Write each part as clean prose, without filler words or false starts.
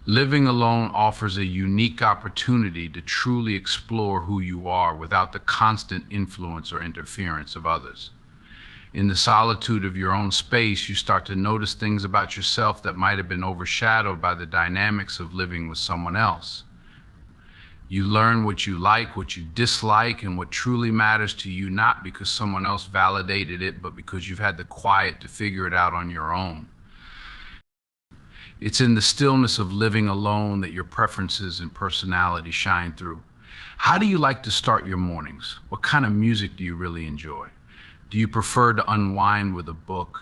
Living alone offers a unique opportunity to truly explore who you are without the constant influence or interference of others. In the solitude of your own space, you start to notice things about yourself that might have been overshadowed by the dynamics of living with someone else. You learn what you like, what you dislike, and what truly matters to you, not because someone else validated it, but because you've had the quiet to figure it out on your own. It's in the stillness of living alone that your preferences and personality shine through. How do you like to start your mornings? What kind of music do you really enjoy? Do you prefer to unwind with a book,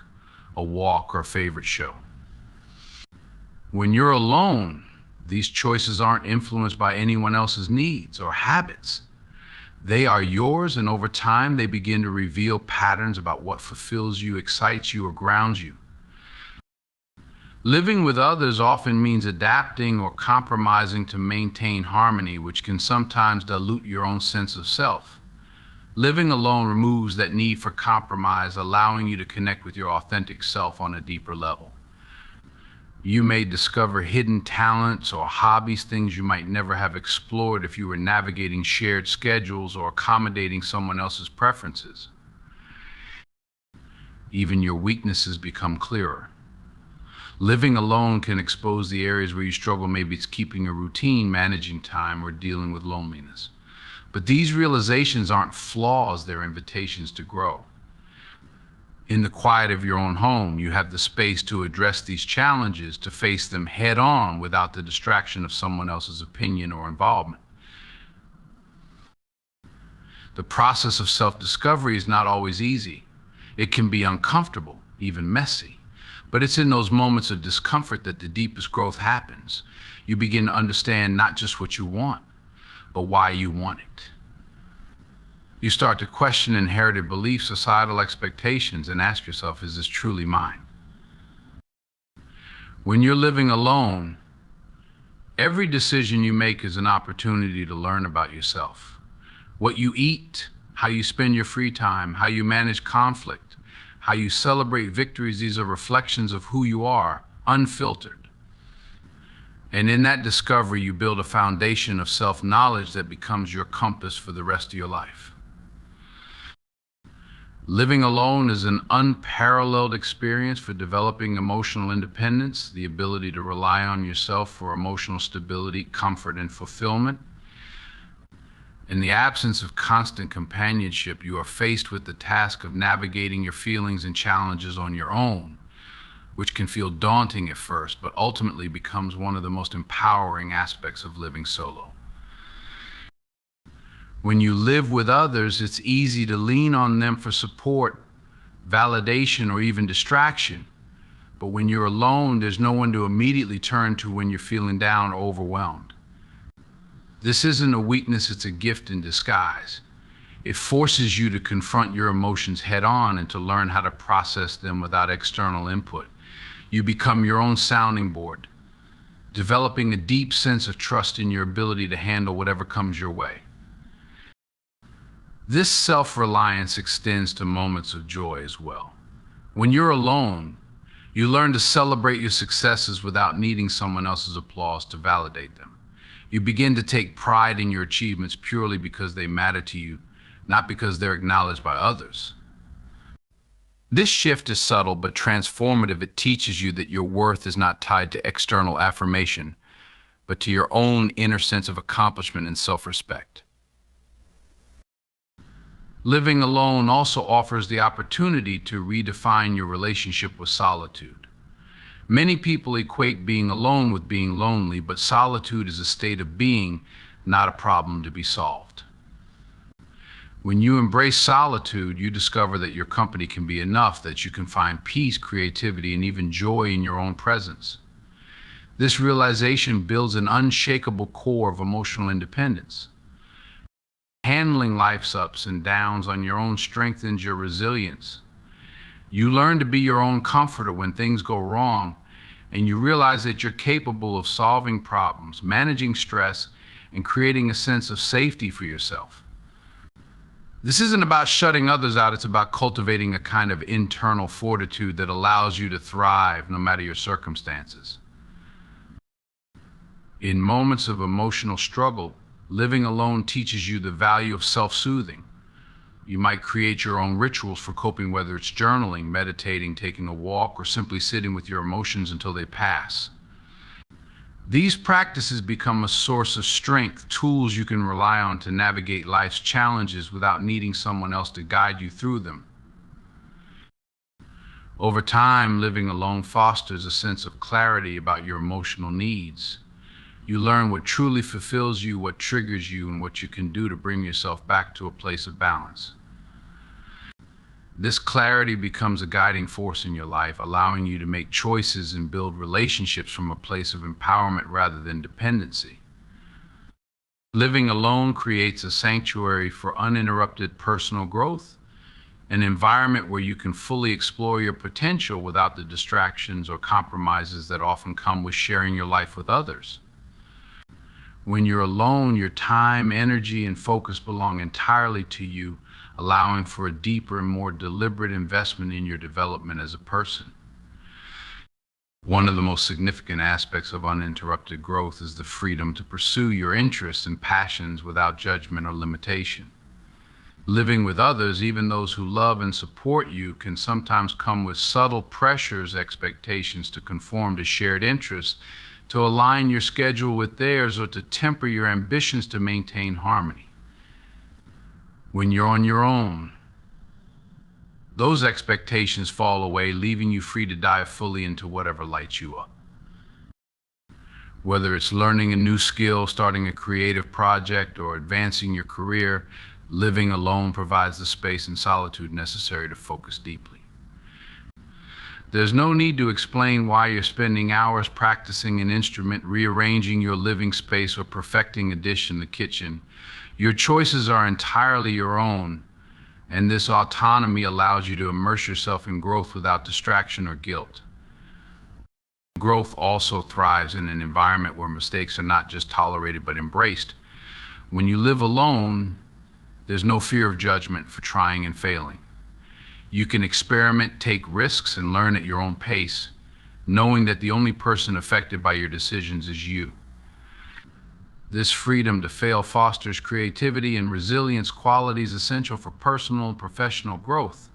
a walk, or a favorite show? When you're alone, these choices aren't influenced by anyone else's needs or habits. They are yours, and over time, they begin to reveal patterns about what fulfills you, excites you, or grounds you. Living with others often means adapting or compromising to maintain harmony, which can sometimes dilute your own sense of self. Living alone removes that need for compromise, allowing you to connect with your authentic self on a deeper level. You may discover hidden talents or hobbies, things you might never have explored if you were navigating shared schedules or accommodating someone else's preferences. Even your weaknesses become clearer. Living alone can expose the areas where you struggle. Maybe it's keeping a routine, managing time, or dealing with loneliness. But these realizations aren't flaws, they're invitations to grow. In the quiet of your own home, you have the space to address these challenges, to face them head on without the distraction of someone else's opinion or involvement. The process of self-discovery is not always easy. It can be uncomfortable, even messy. But it's in those moments of discomfort that the deepest growth happens. You begin to understand not just what you want, but why you want it. You start to question inherited beliefs, societal expectations, and ask yourself, is this truly mine? When you're living alone, every decision you make is an opportunity to learn about yourself. What you eat, how you spend your free time, how you manage conflict, how you celebrate victories, these are reflections of who you are, unfiltered. And in that discovery, you build a foundation of self-knowledge that becomes your compass for the rest of your life. Living alone is an unparalleled experience for developing emotional independence, the ability to rely on yourself for emotional stability, comfort, and fulfillment. In the absence of constant companionship, you are faced with the task of navigating your feelings and challenges on your own, which can feel daunting at first, but ultimately becomes one of the most empowering aspects of living solo. When you live with others, it's easy to lean on them for support, validation, or even distraction. But when you're alone, there's no one to immediately turn to when you're feeling down or overwhelmed. This isn't a weakness, it's a gift in disguise. It forces you to confront your emotions head on and to learn how to process them without external input. You become your own sounding board, developing a deep sense of trust in your ability to handle whatever comes your way. This self-reliance extends to moments of joy as well. When you're alone, you learn to celebrate your successes without needing someone else's applause to validate them. You begin to take pride in your achievements purely because they matter to you, not because they're acknowledged by others. This shift is subtle but transformative. It teaches you that your worth is not tied to external affirmation, but to your own inner sense of accomplishment and self-respect. Living alone also offers the opportunity to redefine your relationship with solitude. Many people equate being alone with being lonely, but solitude is a state of being, not a problem to be solved. When you embrace solitude, you discover that your company can be enough, that you can find peace, creativity, and even joy in your own presence. This realization builds an unshakable core of emotional independence. Handling life's ups and downs on your own strengthens your resilience. You learn to be your own comforter when things go wrong, and you realize that you're capable of solving problems, managing stress, and creating a sense of safety for yourself. This isn't about shutting others out, it's about cultivating a kind of internal fortitude that allows you to thrive no matter your circumstances. In moments of emotional struggle, living alone teaches you the value of self-soothing. You might create your own rituals for coping, whether it's journaling, meditating, taking a walk, or simply sitting with your emotions until they pass. These practices become a source of strength, tools you can rely on to navigate life's challenges without needing someone else to guide you through them. Over time, living alone fosters a sense of clarity about your emotional needs. You learn what truly fulfills you, what triggers you, and what you can do to bring yourself back to a place of balance. This clarity becomes a guiding force in your life, allowing you to make choices and build relationships from a place of empowerment rather than dependency. Living alone creates a sanctuary for uninterrupted personal growth, an environment where you can fully explore your potential without the distractions or compromises that often come with sharing your life with others. When you're alone, your time, energy, and focus belong entirely to you, allowing for a deeper and more deliberate investment in your development as a person. One of the most significant aspects of uninterrupted growth is the freedom to pursue your interests and passions without judgment or limitation. Living with others, even those who love and support you, can sometimes come with subtle pressures, expectations to conform to shared interests, to align your schedule with theirs, or to temper your ambitions to maintain harmony. When you're on your own, those expectations fall away, leaving you free to dive fully into whatever lights you up. Whether it's learning a new skill, starting a creative project, or advancing your career, living alone provides the space and solitude necessary to focus deeply. There's no need to explain why you're spending hours practicing an instrument, rearranging your living space, or perfecting a dish in the kitchen. Your choices are entirely your own, and this autonomy allows you to immerse yourself in growth without distraction or guilt. Growth also thrives in an environment where mistakes are not just tolerated but embraced. When you live alone, there's no fear of judgment for trying and failing. You can experiment, take risks, and learn at your own pace, knowing that the only person affected by your decisions is you. This freedom to fail fosters creativity and resilience, qualities essential for personal and professional growth.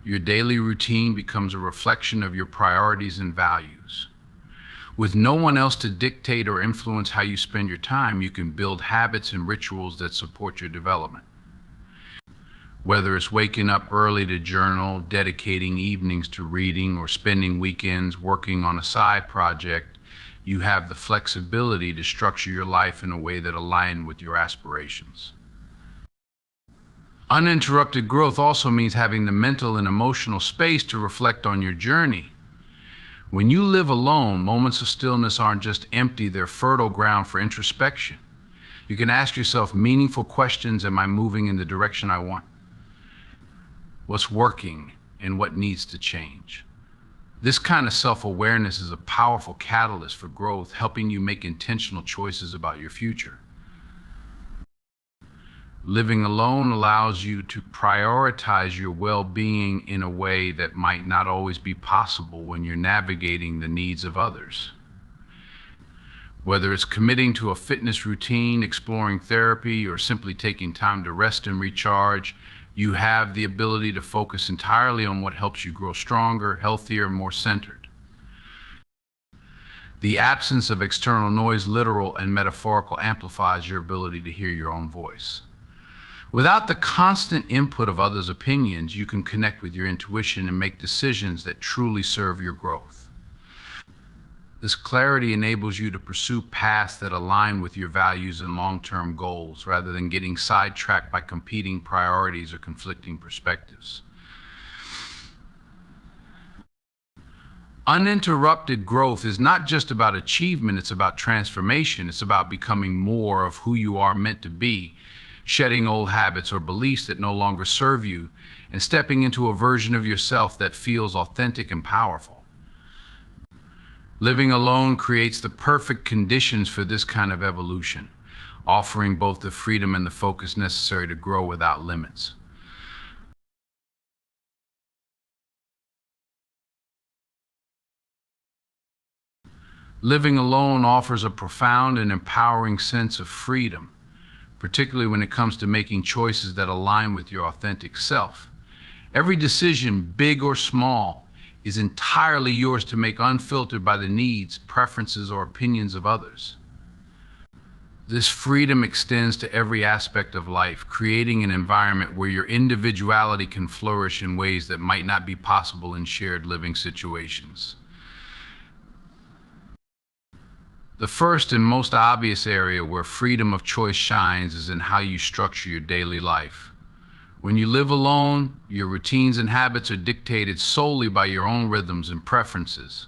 Your daily routine becomes a reflection of your priorities and values. With no one else to dictate or influence how you spend your time, you can build habits and rituals that support your development. Whether it's waking up early to journal, dedicating evenings to reading, or spending weekends working on a side project, you have the flexibility to structure your life in a way that aligns with your aspirations. Uninterrupted growth also means having the mental and emotional space to reflect on your journey. When you live alone, moments of stillness aren't just empty, they're fertile ground for introspection. You can ask yourself meaningful questions. Am I moving in the direction I want? What's working and what needs to change? This kind of self-awareness is a powerful catalyst for growth, helping you make intentional choices about your future. Living alone allows you to prioritize your well-being in a way that might not always be possible when you're navigating the needs of others. Whether it's committing to a fitness routine, exploring therapy, or simply taking time to rest and recharge, you have the ability to focus entirely on what helps you grow stronger, healthier, and more centered. The absence of external noise, literal and metaphorical, amplifies your ability to hear your own voice. Without the constant input of others' opinions, you can connect with your intuition and make decisions that truly serve your growth. This clarity enables you to pursue paths that align with your values and long-term goals, rather than getting sidetracked by competing priorities or conflicting perspectives. Uninterrupted growth is not just about achievement, it's about transformation. It's about becoming more of who you are meant to be, shedding old habits or beliefs that no longer serve you, and stepping into a version of yourself that feels authentic and powerful. Living alone creates the perfect conditions for this kind of evolution, offering both the freedom and the focus necessary to grow without limits. Living alone offers a profound and empowering sense of freedom, particularly when it comes to making choices that align with your authentic self. Every decision, big or small, is entirely yours to make, unfiltered by the needs, preferences, or opinions of others. This freedom extends to every aspect of life, creating an environment where your individuality can flourish in ways that might not be possible in shared living situations. The first and most obvious area where freedom of choice shines is in how you structure your daily life. When you live alone, your routines and habits are dictated solely by your own rhythms and preferences.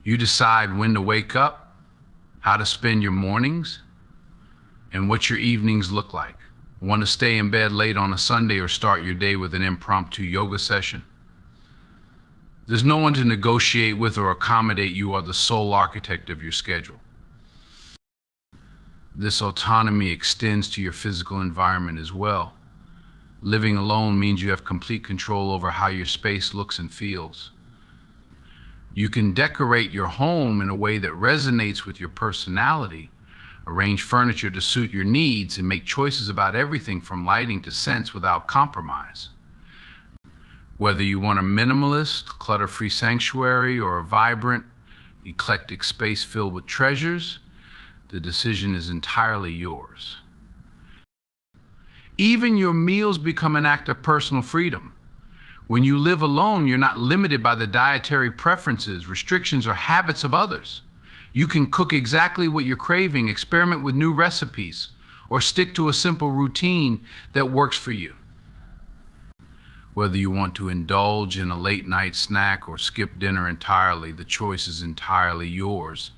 You decide when to wake up, how to spend your mornings, and what your evenings look like. Want to stay in bed late on a Sunday or start your day with an impromptu yoga session? There's no one to negotiate with or accommodate. You are the sole architect of your schedule. This autonomy extends to your physical environment as well. Living alone means you have complete control over how your space looks and feels. You can decorate your home in a way that resonates with your personality, arrange furniture to suit your needs, and make choices about everything from lighting to scents without compromise. Whether you want a minimalist, clutter-free sanctuary or a vibrant, eclectic space filled with treasures, the decision is entirely yours. Even your meals become an act of personal freedom. When you live alone, you're not limited by the dietary preferences, restrictions, or habits of others. You can cook exactly what you're craving, experiment with new recipes, or stick to a simple routine that works for you. Whether you want to indulge in a late-night snack or skip dinner entirely, the choice is entirely yours,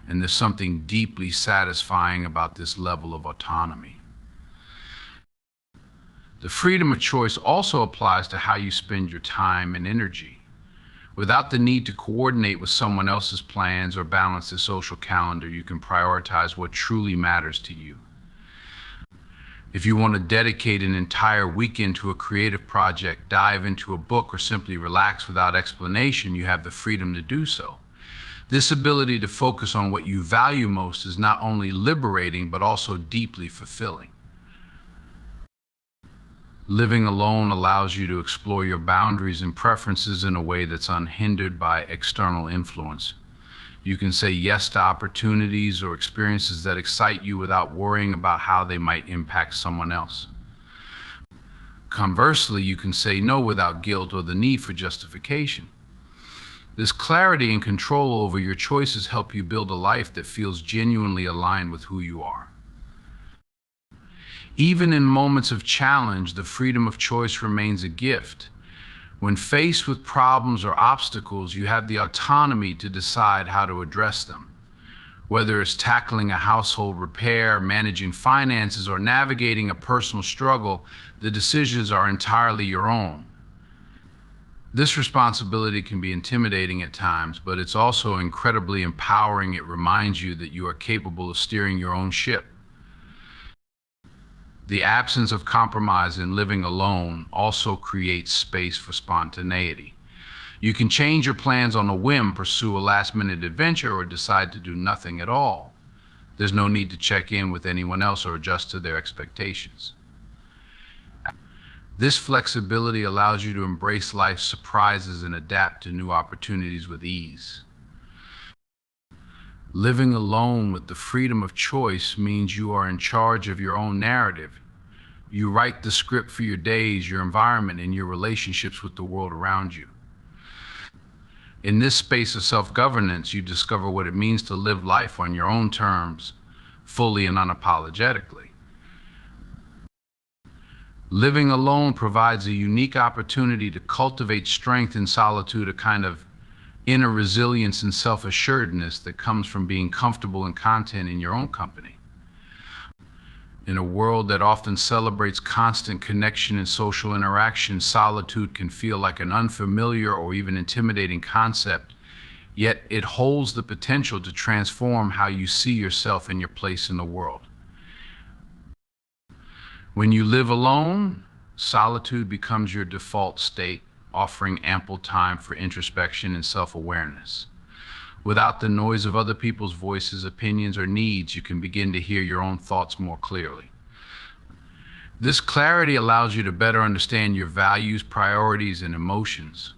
and there's something deeply satisfying about this level of autonomy. The freedom of choice also applies to how you spend your time and energy. Without the need to coordinate with someone else's plans or balance the social calendar, you can prioritize what truly matters to you. If you want to dedicate an entire weekend to a creative project, dive into a book, or simply relax without explanation, you have the freedom to do so. This ability to focus on what you value most is not only liberating, but also deeply fulfilling. Living alone allows you to explore your boundaries and preferences in a way that's unhindered by external influence. You can say yes to opportunities or experiences that excite you without worrying about how they might impact someone else. Conversely, you can say no without guilt or the need for justification. This clarity and control over your choices help you build a life that feels genuinely aligned with who you are. Even in moments of challenge, the freedom of choice remains a gift. When faced with problems or obstacles, you have the autonomy to decide how to address them. Whether it's tackling a household repair, managing finances, or navigating a personal struggle, the decisions are entirely your own. This responsibility can be intimidating at times, but it's also incredibly empowering. It reminds you that you are capable of steering your own ship. The absence of compromise in living alone also creates space for spontaneity. You can change your plans on a whim, pursue a last-minute adventure, or decide to do nothing at all. There's no need to check in with anyone else or adjust to their expectations. This flexibility allows you to embrace life's surprises and adapt to new opportunities with ease. Living alone with the freedom of choice means you are in charge of your own narrative. You write the script for your days, your environment, and your relationships with the world around you. In this space of self-governance, you discover what it means to live life on your own terms, fully and unapologetically. Living alone provides a unique opportunity to cultivate strength in solitude, a kind of inner resilience and self-assuredness that comes from being comfortable and content in your own company. In a world that often celebrates constant connection and social interaction, solitude can feel like an unfamiliar or even intimidating concept, yet it holds the potential to transform how you see yourself and your place in the world. When you live alone, solitude becomes your default state, offering ample time for introspection and self-awareness. Without the noise of other people's voices, opinions, or needs, you can begin to hear your own thoughts more clearly. This clarity allows you to better understand your values, priorities, and emotions.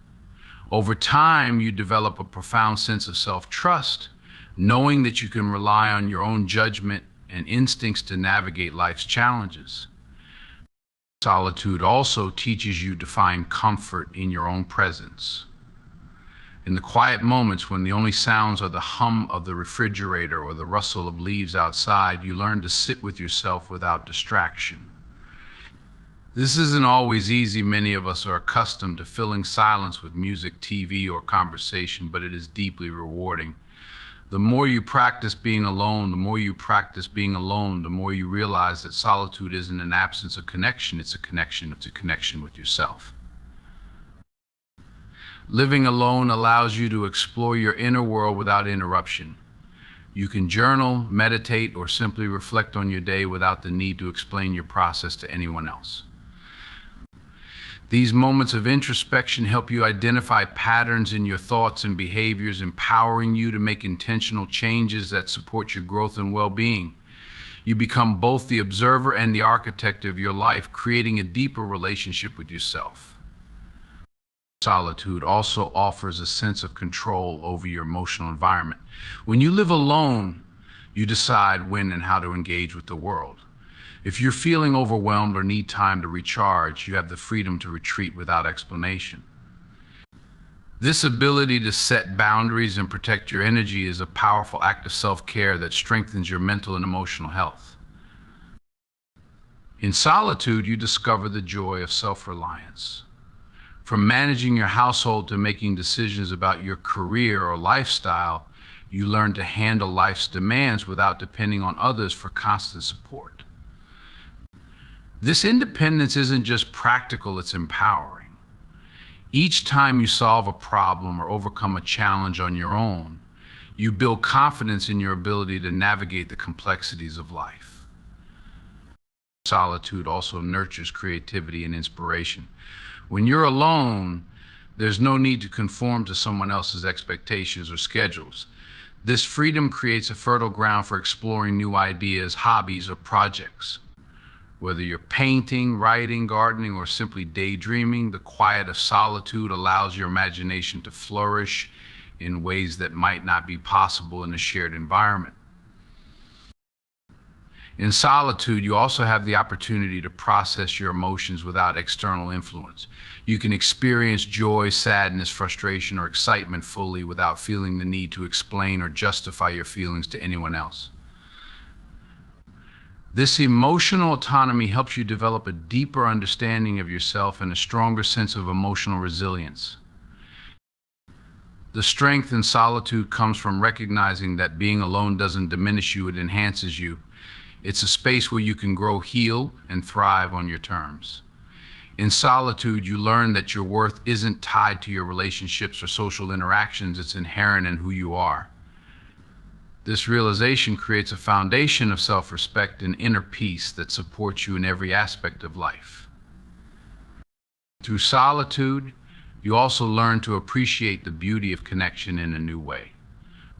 Over time, you develop a profound sense of self-trust, knowing that you can rely on your own judgment and instincts to navigate life's challenges. Solitude also teaches you to find comfort in your own presence. In the quiet moments when the only sounds are the hum of the refrigerator or the rustle of leaves outside, you learn to sit with yourself without distraction. This isn't always easy. Many of us are accustomed to filling silence with music, TV, or conversation, but it is deeply rewarding. The more you practice being alone, the more you realize that solitude isn't an absence of connection, it's a connection with yourself. Living alone allows you to explore your inner world without interruption. You can journal, meditate, or simply reflect on your day without the need to explain your process to anyone else. These moments of introspection help you identify patterns in your thoughts and behaviors, empowering you to make intentional changes that support your growth and well-being. You become both the observer and the architect of your life, creating a deeper relationship with yourself. Solitude also offers a sense of control over your emotional environment. When you live alone, you decide when and how to engage with the world. If you're feeling overwhelmed or need time to recharge, you have the freedom to retreat without explanation. This ability to set boundaries and protect your energy is a powerful act of self-care that strengthens your mental and emotional health. In solitude, you discover the joy of self-reliance. From managing your household to making decisions about your career or lifestyle, you learn to handle life's demands without depending on others for constant support. This independence isn't just practical, it's empowering. Each time you solve a problem or overcome a challenge on your own, you build confidence in your ability to navigate the complexities of life. Solitude also nurtures creativity and inspiration. When you're alone, there's no need to conform to someone else's expectations or schedules. This freedom creates a fertile ground for exploring new ideas, hobbies, or projects. Whether you're painting, writing, gardening, or simply daydreaming, the quiet of solitude allows your imagination to flourish in ways that might not be possible in a shared environment. In solitude, you also have the opportunity to process your emotions without external influence. You can experience joy, sadness, frustration, or excitement fully without feeling the need to explain or justify your feelings to anyone else. This emotional autonomy helps you develop a deeper understanding of yourself and a stronger sense of emotional resilience. The strength in solitude comes from recognizing that being alone doesn't diminish you, it enhances you. It's a space where you can grow, heal, and thrive on your terms. In solitude, you learn that your worth isn't tied to your relationships or social interactions, it's inherent in who you are. This realization creates a foundation of self-respect and inner peace that supports you in every aspect of life. Through solitude, you also learn to appreciate the beauty of connection in a new way.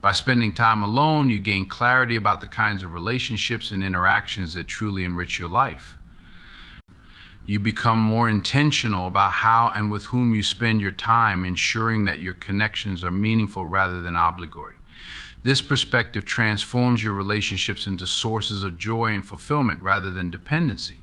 By spending time alone, you gain clarity about the kinds of relationships and interactions that truly enrich your life. You become more intentional about how and with whom you spend your time, ensuring that your connections are meaningful rather than obligatory. This perspective transforms your relationships into sources of joy and fulfillment rather than dependency.